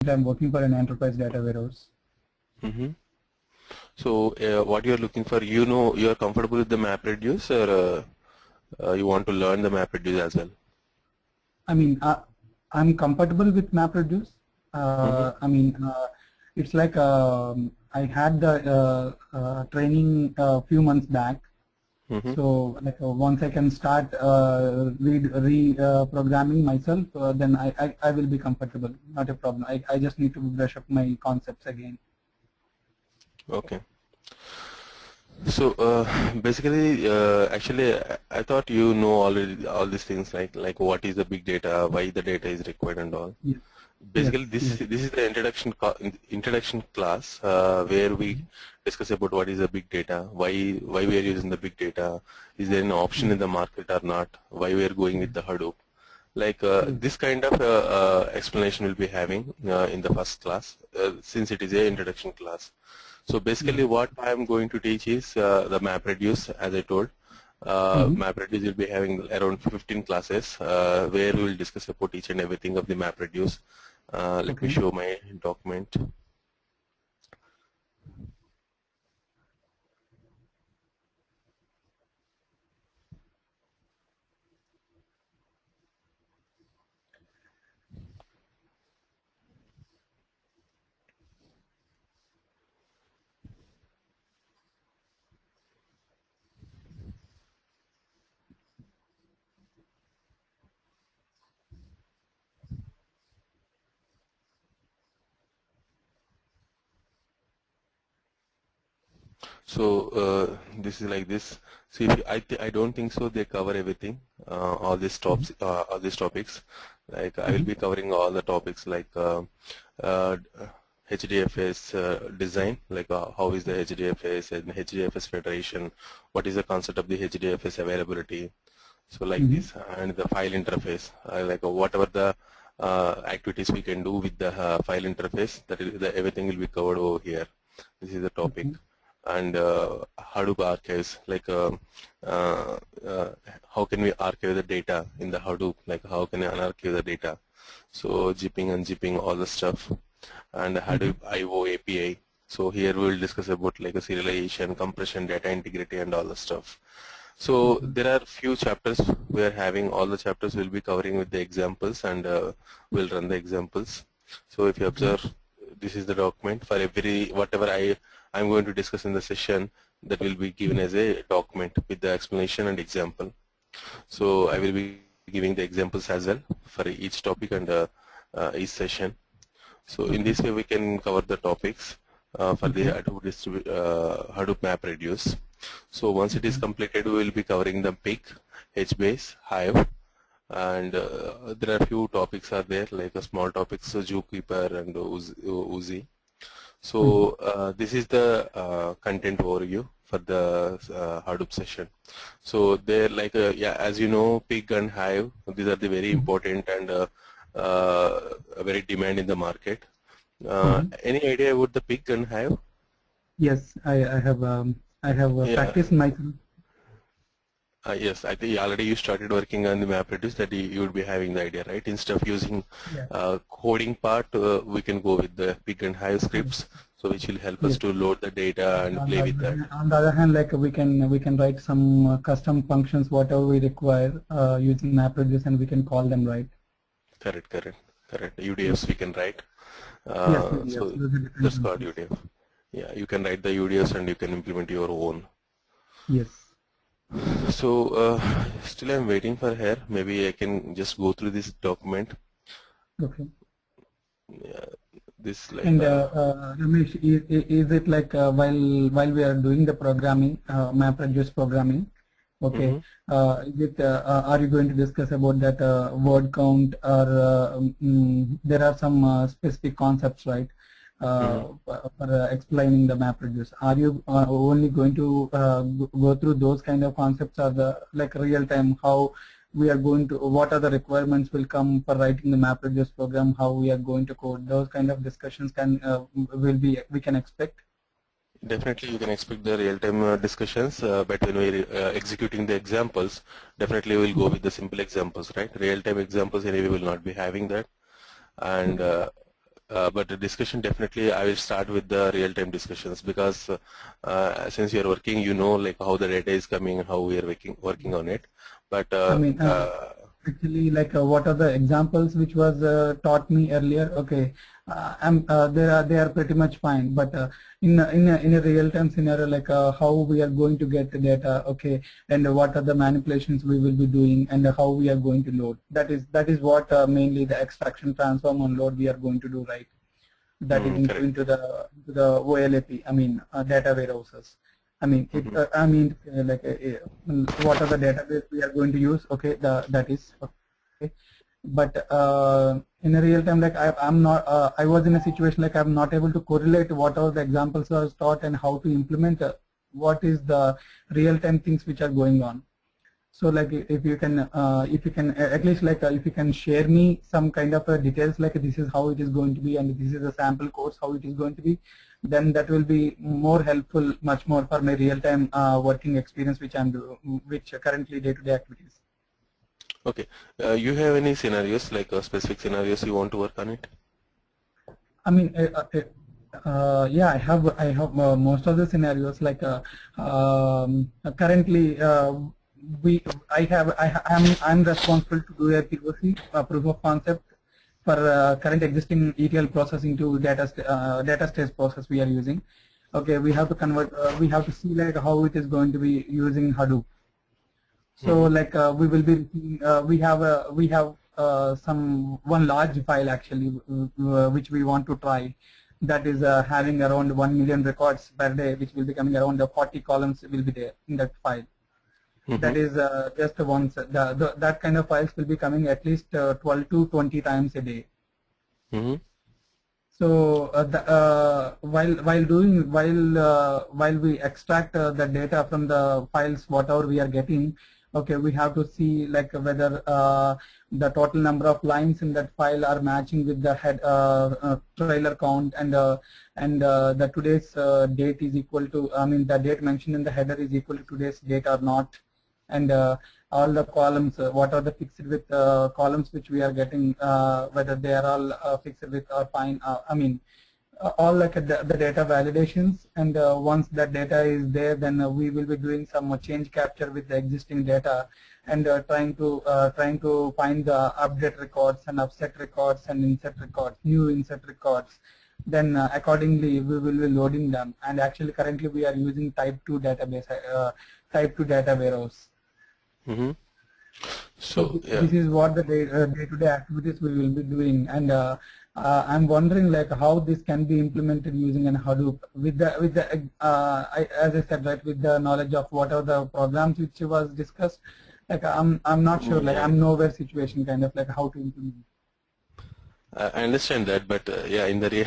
I'm working for an enterprise data warehouse. Mm-hmm. So what you're looking for, you know, you're comfortable with the MapReduce, or you want to learn the MapReduce as well? I mean, I'm compatible with MapReduce. Mm-hmm. It's like I had the training a few months back. Mm-hmm. So like once I can start programming myself, then I will be comfortable. Not a problem. I just need to brush up my concepts again. Okay. So basically, actually, I thought you know already all these things, like what is the big data, why the data is required, and all. Yes. Yes. Basically, this Yes. this is the introduction class where we discuss about what is the big data, why we are using the big data, is there an option in the market or not, why we are going with the Hadoop. Like this kind of explanation we'll be having in the first class, since it is a introduction class. So basically what I'm going to teach is the MapReduce, as I told. MapReduce will be having around 15 classes where we will discuss about each and everything of the MapReduce. Let me show my document. So this is like this. See, I don't think so. They cover everything, all these topics. Like I will be covering all the topics like uh, HDFS design, like how is the HDFS and HDFS federation, what is the concept of the HDFS availability. So like this, and the file interface, like whatever the activities we can do with the file interface, everything will be covered over here. This is the topic. And Hadoop archives, like how can we archive the data in the Hadoop, like how can I unarchive the data, so zipping, unzipping, all the stuff, and the Hadoop IO API. So here we will discuss about like a serialization, compression, data integrity, and all the stuff. So there are few chapters we are having. All the chapters will be covering with the examples, and we'll run the examples. So if you observe, this is the document for every whatever I'm going to discuss in the session, that will be given as a document with the explanation and example. So I will be giving the examples as well for each topic and each session. So in this way we can cover the topics for the Hadoop MapReduce. So once it is completed, we will be covering the PIC, HBase, Hive, and there are few topics are there, like a small topics, so Zookeeper and Uzi. So this is the content overview for the Hadoop session. So there, like as you know, Pig and Hive, these are the very important and very demand in the market. Any idea about the Pig and Hive? Yes, I have practiced myself. Yes, I think already you started working on the MapReduce, that you would be having the idea, right? Instead of using coding part, we can go with the Pig and Hive scripts, so which will help us to load the data and play with that. On the other hand, like we can write some custom functions, whatever we require using MapReduce, and we can call them, right? Correct. UDFs we can write. So that's called UDF. Yeah, you can write the UDFs and you can implement your own. Yes. So still I'm waiting for her. Maybe I can just go through this document. Okay. Yeah, this like. And Ramesh, is it like while we are doing the programming, MapReduce programming? Okay. Is it, are you going to discuss about that word count, or there are some specific concepts, right? For explaining the MapReduce. Are you only going to go through those kind of concepts, or the like real time, how we are going to, what are the requirements will come for writing the MapReduce program, how we are going to code, those kind of discussions we can expect? Definitely you can expect the real-time discussions, but when we're executing the examples, definitely we'll go with the simple examples, right? Real-time examples anyway will not be having that. And But the discussion, definitely I will start with the real-time discussions, because since you're working, you know, like how the data is coming, how we are working on it. But I mean, actually, like what are the examples which was taught me earlier? Okay, they are pretty much fine. But in a real time scenario, like how we are going to get the data, okay, and what are the manipulations we will be doing, and how we are going to load. That is what mainly the extraction, transform, and load we are going to do, right? That is correct. into the OLAP. I mean, data warehouses. I mean, what are the database we are going to use? Okay, that is okay. But in a real time, like I'm not, I was in a situation like I'm not able to correlate what are the examples I was taught and how to implement what is the real time things which are going on. So like if you can at least like if you can share me some kind of details like this is how it is going to be and this is a sample course how it is going to be, then that will be more helpful, much more for my real-time working experience which I'm doing, which currently day-to-day activities. Okay, you have any scenarios, like specific scenarios you want to work on it? I mean, yeah, I have most of the scenarios like currently I'm responsible to do a POC, proof of concept for current existing ETL processing to data stage process we are using. Okay, we have to convert. We have to see like how it is going to be using Hadoop. So like we will be we have some one large file actually which we want to try, that is having around 1 million records per day, which will be coming around 40 columns will be there in that file. That is just once that kind of files will be coming at least 12 to 20 times a day. So while we extract the data from the files whatever we are getting, okay, we have to see like whether the total number of lines in that file are matching with the head trailer count, and the today's date is equal to, I mean the date mentioned in the header is equal to today's date or not, and all the columns, what are the fixed with columns which we are getting, whether they are all fixed with or fine, I mean all like the data validations, and once that data is there, then we will be doing some change capture with the existing data, and trying to find the update records and offset records and insert records, new insert records. Then accordingly we will be loading them, and actually currently we are using type 2 database, type 2 data warehouse. So yeah, this is what the day-to-day activities we will be doing, and I'm wondering like how this can be implemented using an Hadoop with the as I said, right, with the knowledge of what are the programs which was discussed. Like I'm not sure, like I'm nowhere situation kind of like how to implement. I understand that, but yeah, in the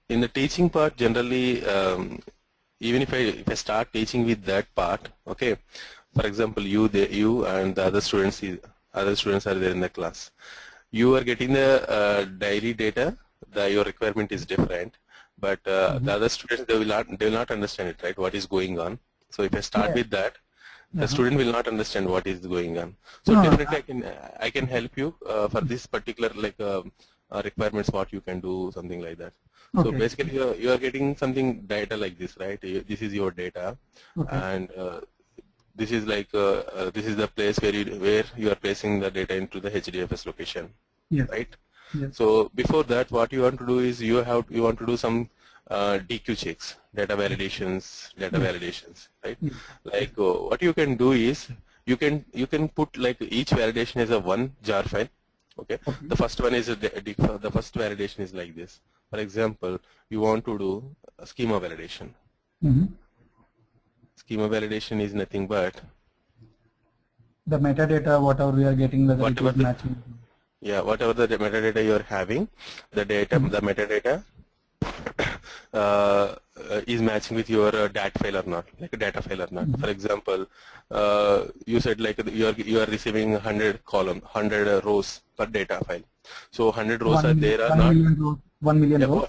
in the teaching part, generally, even if I start teaching with that part, okay. For example, you and the other students are there in the class. You are getting the daily data. Your requirement is different, but the other students, they will not understand it, right? What is going on? So if I start with that, the student will not understand what is going on. So definitely I can help you for this particular like requirements, what you can do, something like that. So basically you are getting something data like this, right? This is your data, and this is like this is the place where you are placing the data into the HDFS location, right? So before that, what you want to do is you want to do some DQ checks, data validations, right? Like what you can do is you can put like each validation as a one jar file. Okay. The first one is the first validation is like this. For example, you want to do a schema validation. Schema validation is nothing but the metadata, whatever we are getting, whether it is matching. Yeah, whatever the metadata you are having, the metadata is matching with your DAT file or not, like a data file or not. For example, you said like you are receiving 100 rows per data file. So 100 rows are there or not? 1 million rows.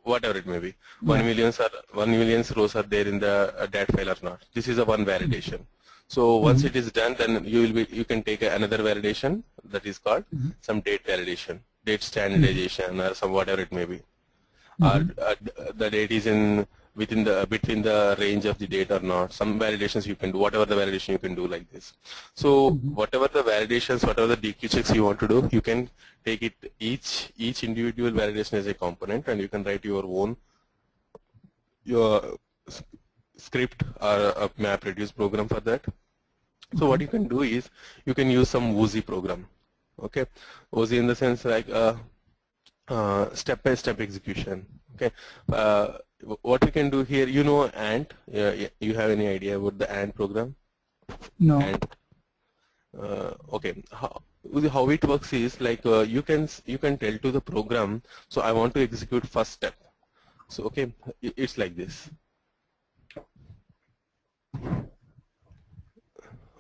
Whatever it may be, 1 million rows are there in the DAT file or not. This is a one validation. So once it is done, then you can take another validation that is called some date validation. date standardization or some whatever it may be. The date is in within the between the range of the date or not. Some validations you can do, whatever the validation you can do like this. So whatever the validations, whatever the DQ checks you want to do, you can take it each individual validation as a component, and you can write your own script or a MapReduce program for that. So what you can do is you can use some Woozy program. Okay, Woozy in the sense like step-by-step execution. Okay, what we can do here, you know, Ant. You have any idea about the Ant program? No. Ant. Okay, how it works is like you can tell to the program, so I want to execute first step. So okay, it's like this.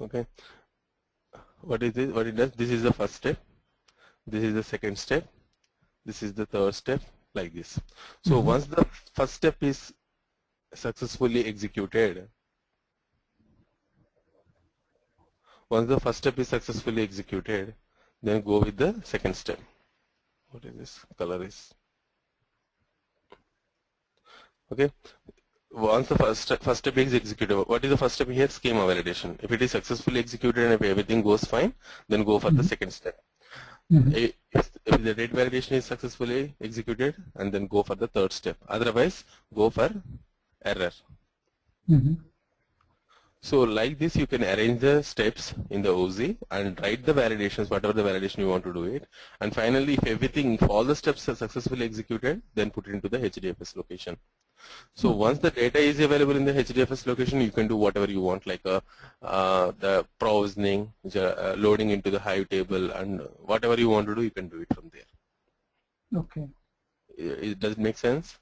Okay, what is this? What it does? This is the first step. This is the second step. This is the third step, like this. So once the first step is successfully executed, then go with the second step. What is this? Color is okay. Once the first step is executed, what is the first step here? Schema validation. If it is successfully executed and if everything goes fine, then go for the second step. If the date validation is successfully executed, and then go for the third step. Otherwise, go for error. So like this, you can arrange the steps in the OZ and write the validations, whatever the validation you want to do it. And finally, if all the steps are successfully executed, then put it into the HDFS location. So once the data is available in the HDFS location, you can do whatever you want, like the provisioning, loading into the Hive table, and whatever you want to do, you can do it from there. Okay. Does it make sense?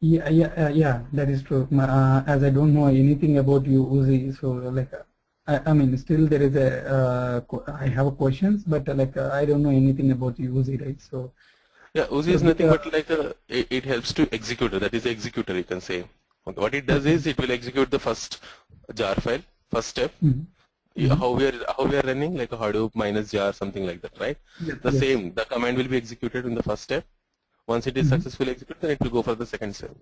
Yeah, that is true. As I don't know anything about you, Uzi, so like, I mean, still there is I have questions, but like I don't know anything about you, Uzi, right? So. Yeah, Uzi is nothing but like it helps to executor. That is the executor, you can say. Okay. What it does is it will execute the first jar file, first step. How we are running, like a Hadoop -jar, something like that, right? Same. The command will be executed in the first step. Once it is successfully executed, then it will go for the second step.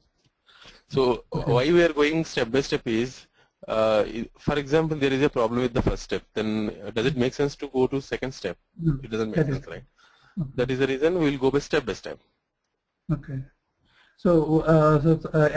So why we are going step by step is, for example, there is a problem with the first step. Then does it make sense to go to second step? It doesn't make sense, right? That is the reason we will go by step. Okay. So,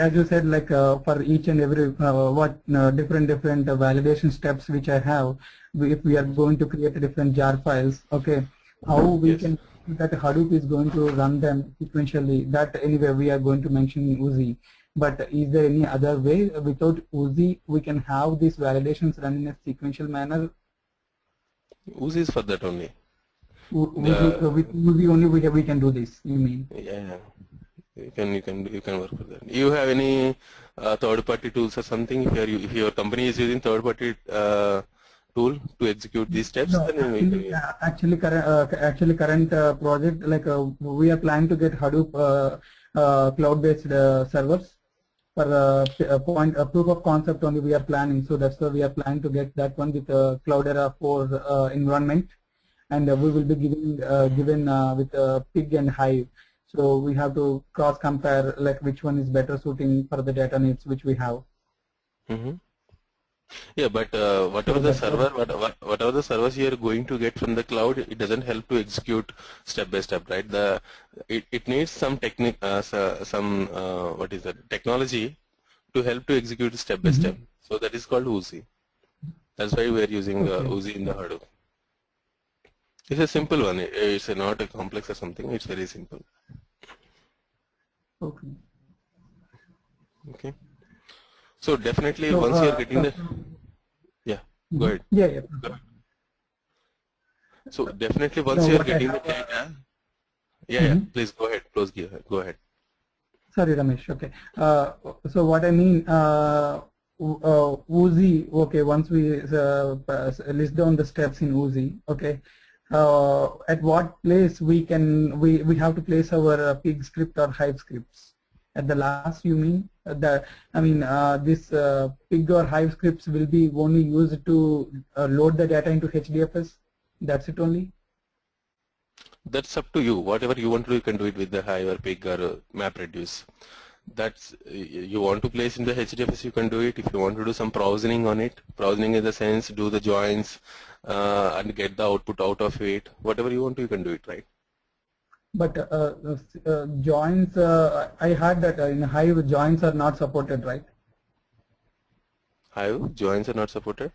as you said, like for each and every different validation steps which I have, if we are going to create different jar files, okay, how we can that Hadoop is going to run them sequentially. That anyway we are going to mention Uzi. But is there any other way without Uzi we can have these validations run in a sequential manner? Uzi is for that only. With Uzi only we can do this, you mean? Yeah. You can work with that. You have any third-party tools or something? If your company is using third-party tool to execute these steps, no, then actually current project, like we are planning to get Hadoop cloud-based servers for a proof of concept only we are planning. So that's why we are planning to get that one with Cloudera 4 environment, and we will be given with Pig and Hive. So we have to cross compare like which one is better suiting for the data needs which we have. Yeah, but whatever the servers you are going to get from the cloud, it doesn't help to execute step by step, right? It needs some technique, what is that, technology to help to execute step by step. So that is called Uzi. That's why we are using Uzi in the Hadoop. It's a simple one. It's not a complex or something. It's very simple. Okay. So definitely once you are getting the go ahead. Yeah. Go ahead. So definitely once you are getting the data, please go ahead. Go ahead. Sorry, Ramesh. Okay. So what I mean, Uzi. Okay. Once we list down the steps in Uzi. Okay. At what place we have to place our pig script or Hive scripts? At the last, you mean? This pig or Hive scripts will be only used to load the data into HDFS. That's it only. That's up to you. Whatever you want to do, you can do it with the Hive or Pig or MapReduce. That's you want to place in the HDFS, you can do it. If you want to do some browsing on it, browsing in the sense do the joins and get the output out of it. Whatever you want to, you can do it, right? But joins, I heard that in Hive joins are not supported, right? Hive joins are not supported.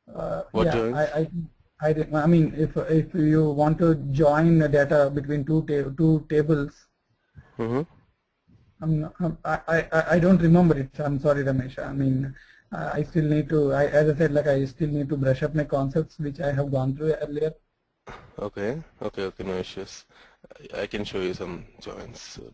What Yeah, joins? I mean, if you want to join the data between two tables, I don't remember it. I'm sorry, Ramesh. I mean, I still need to. As I said, like I still need to brush up my concepts, which I have gone through earlier. Okay, no issues. I can show you some joins. So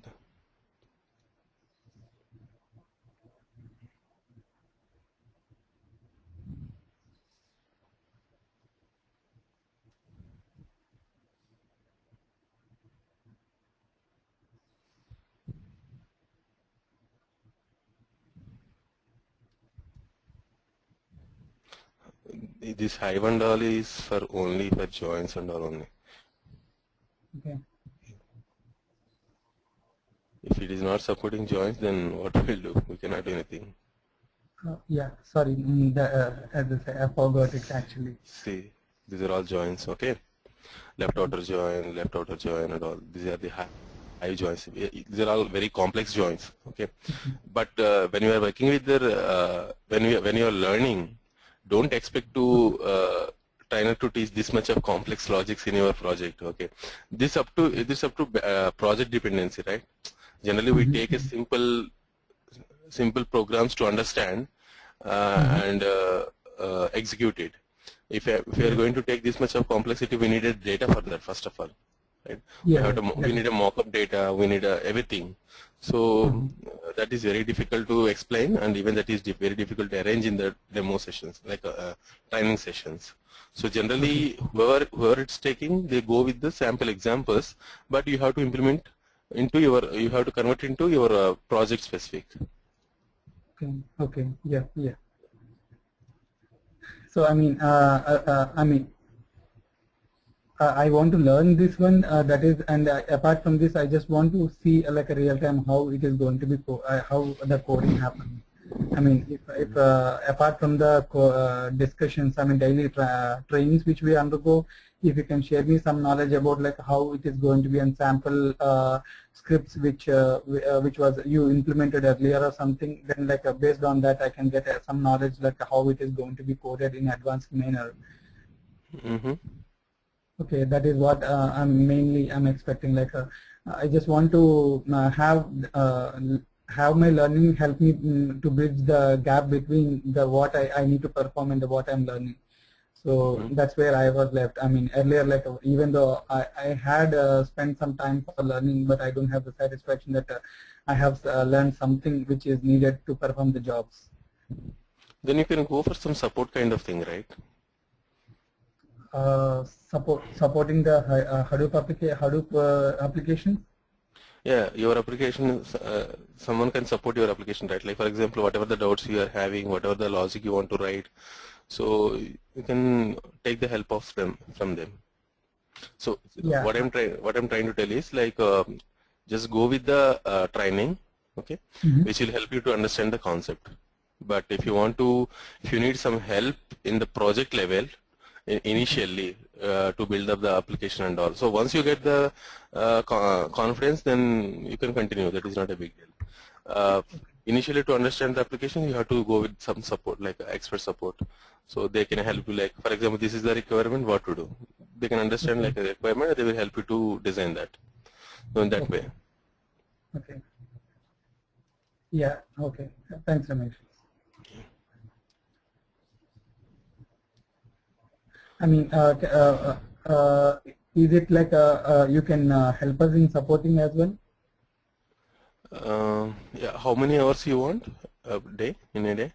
this Hive and all is for only for joins and all only. Okay. If it is not supporting joins, then what we'll do? We cannot do anything. Yeah, sorry. As I say, I forgot it actually. See, these are all joins, okay? Left outer join, and all. These are the Hive joins. These are all very complex joins, okay? But when you are working with the, when you are learning, don't expect to try not to teach this much of complex logics in your project, okay? This up to project dependency, right? Generally, we take a simple programs to understand and execute it. If we are going to take this much of complexity, we needed data for that first of all, right? Yeah, we need a mock-up data, we need everything. So that is very difficult to explain, and even that is very difficult to arrange in the demo sessions, like training sessions. So generally, whoever it's taking, they go with the sample examples, but you have to implement into your, you have to convert into your project specific. Okay. Yeah. So I mean, I want to learn this one. That is, and apart from this, I just want to see like a real time how it is going to be how the coding happens. I mean, if apart from the discussions, I mean daily trainings which we undergo, if you can share me some knowledge about like how it is going to be on sample scripts which was you implemented earlier or something, then like based on that I can get some knowledge like how it is going to be coded in advanced manner. Okay, that is what I'm expecting. Like I just want to have my learning help me to bridge the gap between the what I need to perform and the what I'm learning. So that's where I was left. I mean, earlier, like even though I had spent some time for learning, but I don't have the satisfaction that I have learned something which is needed to perform the jobs. Then you can go for some support kind of thing, right? Supporting the Hadoop application. Yeah, your application, someone can support your application, right? Like for example, whatever the doubts you are having, whatever the logic you want to write, so you can take the help of them from them. So yeah. what I'm trying to tell is like just go with the training, okay, which will help you to understand the concept. But if you need some help in the project level initially to build up the application and all. So once you get the confidence, then you can continue. That is not a big deal. Initially, to understand the application, you have to go with some support, like expert support. So they can help you. Like for example, this is the requirement. What to do? They can understand like a requirement, and they will help you to design that. So in that way. Okay. Yeah. Okay. Thanks, Ramesh. I mean, is it like you can help us in supporting as well? Yeah. How many hours you want a day in a day?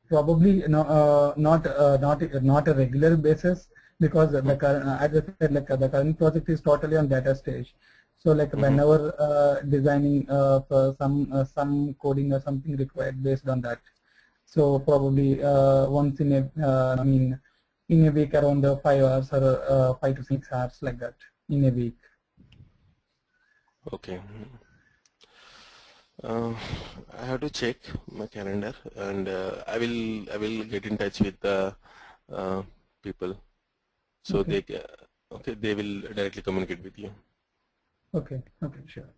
Probably not a regular basis, because the current, as I said, like the current project is totally on data stage. So like whenever designing for some coding or something required based on that. So probably once in a, in a week around 5 hours or 5 to 6 hours like that in a week. Okay. I have to check my calendar, and I will get in touch with the people, so Okay. they will directly communicate with you. Okay. Okay. Sure.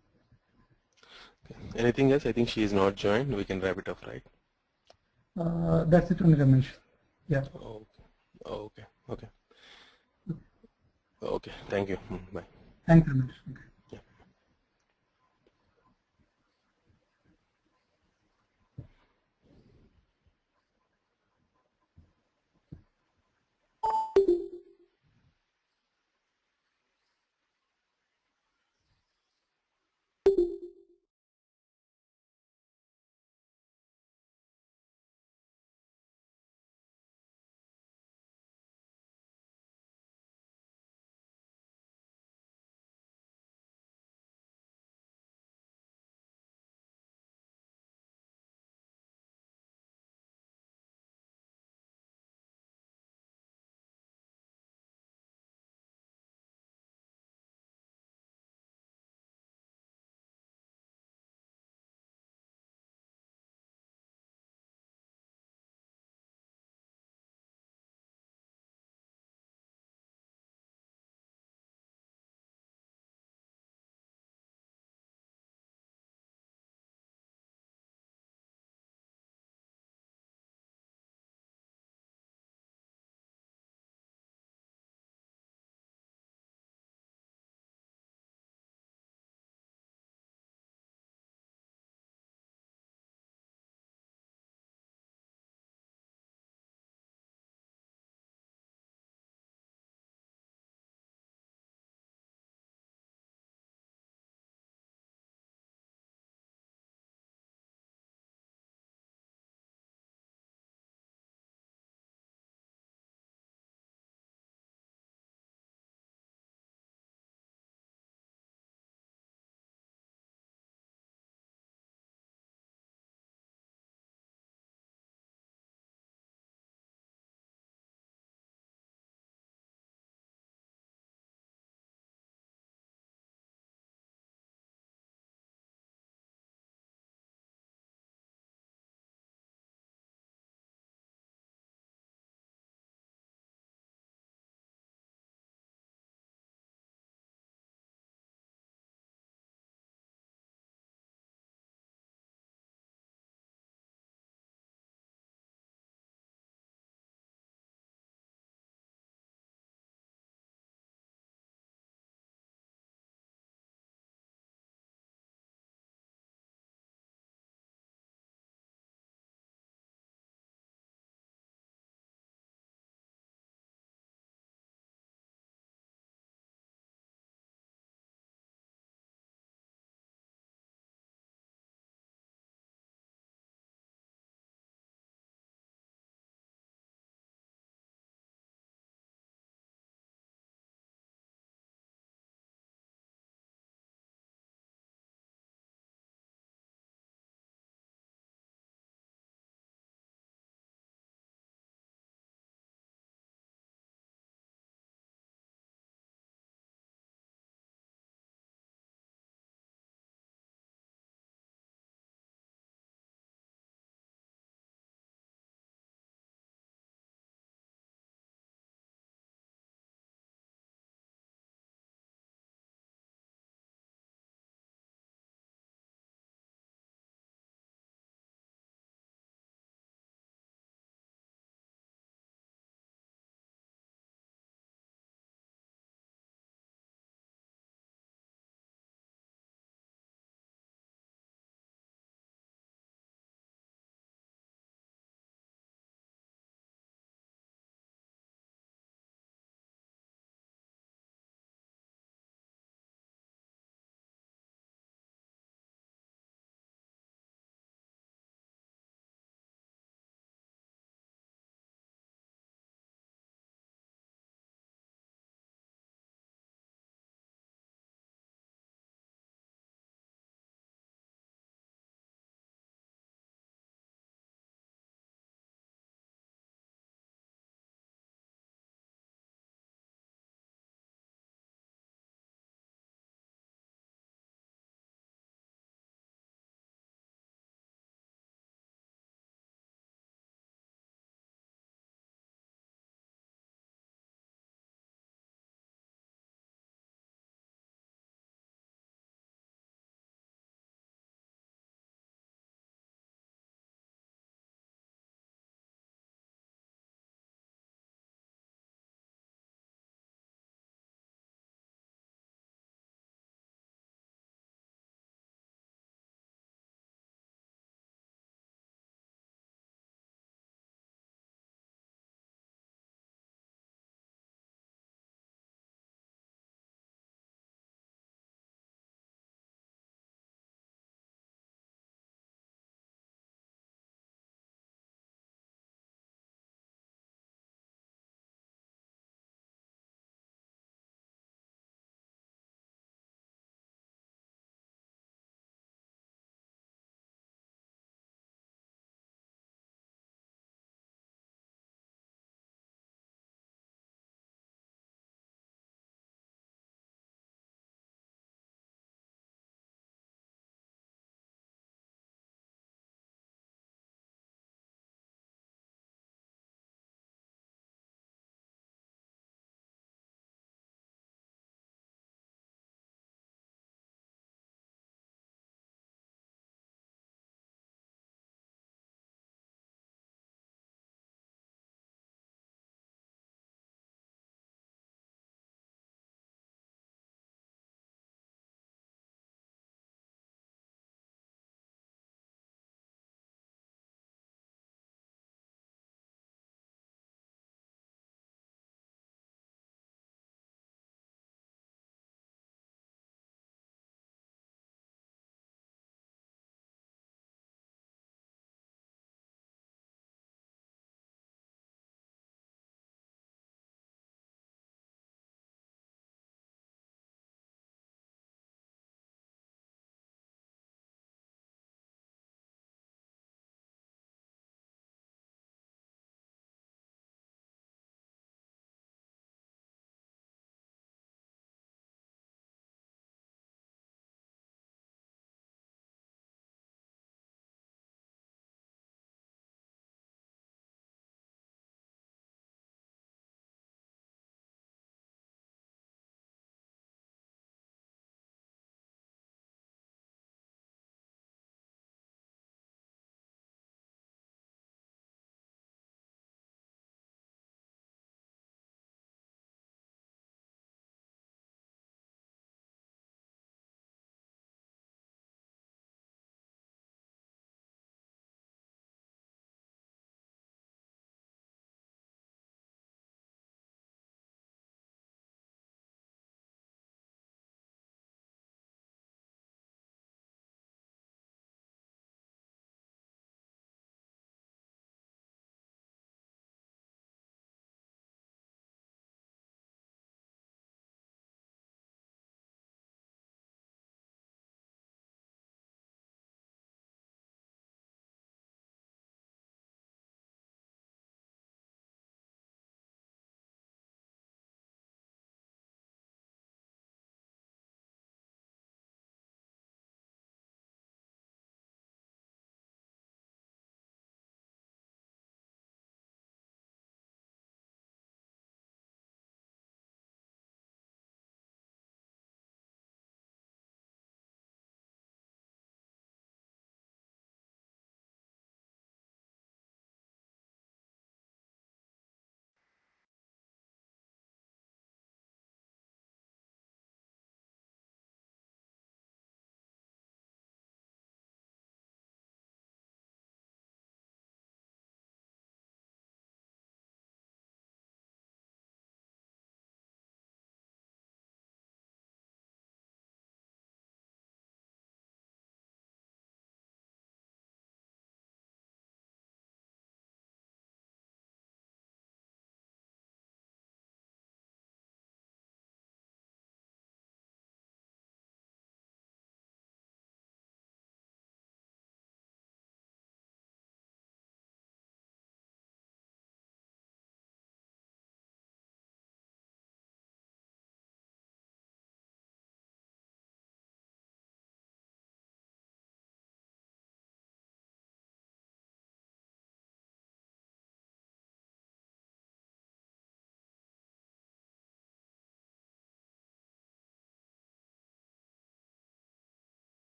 Okay. Anything else? I think she is not joined. We can wrap it up, right? That's it only, Ramesh. Yeah. Okay. Okay. Okay. Okay. Thank you. Bye. Thanks, Ramesh. Okay.